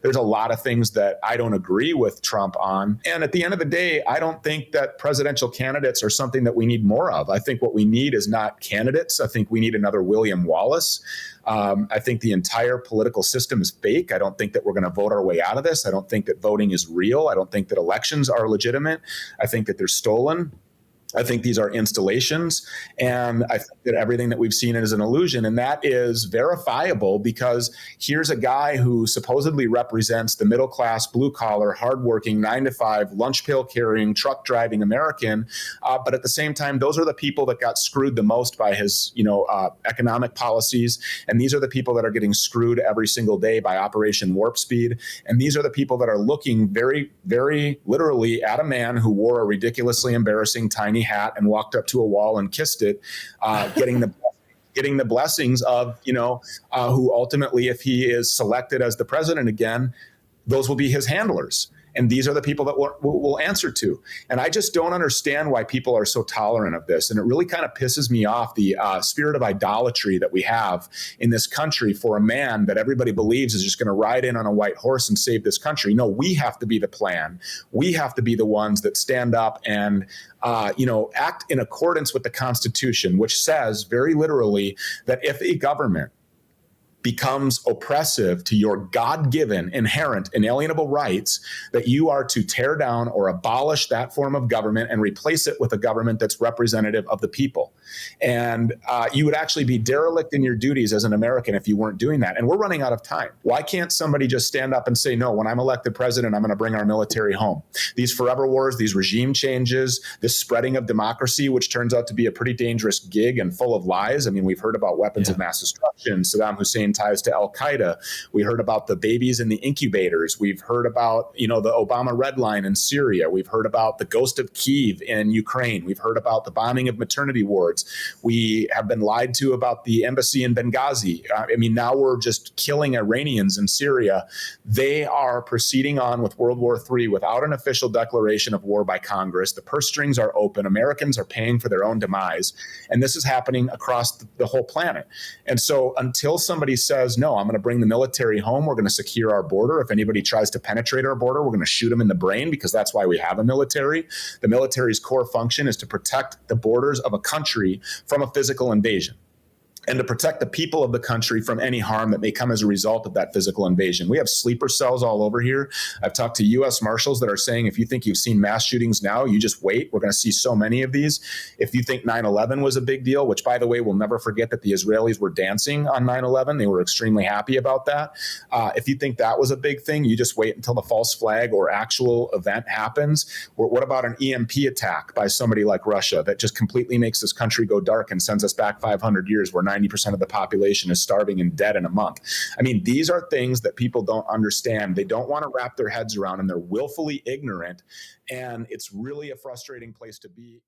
There's a lot of things that I don't agree with Trump on. And at the end of the day, I don't think that presidential candidates are something that we need more of. I think what we need is not candidates. I think we need another William Wallace. I think the entire political system is fake. I don't think that we're going to vote our way out of this. I don't think that voting is real. I don't think that elections are legitimate. I think that they're stolen. I think these are installations, and I think that everything that we've seen is an illusion, and that is verifiable because here's a guy who supposedly represents the middle-class, blue-collar, hardworking, 9-to-5, lunch pail carrying, truck driving American, but at the same time, those are the people that got screwed the most by his, economic policies, and these are the people that are getting screwed every single day by Operation Warp Speed, and these are the people that are looking very, very literally at a man who wore a ridiculously embarrassing tiny hat and walked up to a wall and kissed it, getting the blessings of, who ultimately, if he is selected as the president again, those will be his handlers. And these are the people that we'll answer to. And I just don't understand why people are so tolerant of this. And it really kind of pisses me off, the spirit of idolatry that we have in this country for a man that everybody believes is just going to ride in on a white horse and save this country. No, we have to be the plan. We have to be the ones that stand up and act in accordance with the Constitution, which says very literally that if a government becomes oppressive to your God-given, inherent, inalienable rights, that you are to tear down or abolish that form of government and replace it with a government that's representative of the people. And you would actually be derelict in your duties as an American if you weren't doing that. And we're running out of time. Why can't somebody just stand up and say, no, when I'm elected president, I'm going to bring our military home? These forever wars, these regime changes, this spreading of democracy, which turns out to be a pretty dangerous gig and full of lies. I mean, we've heard about weapons of mass destruction, Saddam Hussein ties to Al-Qaeda. We heard about the babies in the incubators. We've heard about, the Obama red line in Syria. We've heard about the ghost of Kyiv in Ukraine. We've heard about the bombing of maternity wards. We have been lied to about the embassy in Benghazi. Now we're just killing Iranians in Syria. They are proceeding on with World War III without an official declaration of war by Congress. The purse strings are open. Americans are paying for their own demise. And this is happening across the whole planet. And so until somebody says, no, I'm going to bring the military home, we're going to secure our border. If anybody tries to penetrate our border, we're going to shoot them in the brain, because that's why we have a military. The military's core function is to protect the borders of a country from a physical invasion, and to protect the people of the country from any harm that may come as a result of that physical invasion. We have sleeper cells all over here. I've talked to U.S. Marshals that are saying, if you think you've seen mass shootings now, you just wait. We're going to see so many of these. If you think 9/11 was a big deal, which, by the way, we'll never forget that the Israelis were dancing on 9/11. They were extremely happy about that. If you think that was a big thing, you just wait until the false flag or actual event happens. What about an EMP attack by somebody like Russia that just completely makes this country go dark and sends us back 500 years where 90% of the population is starving and dead in a month? These are things that people don't understand. They don't want to wrap their heads around, and they're willfully ignorant. And it's really a frustrating place to be.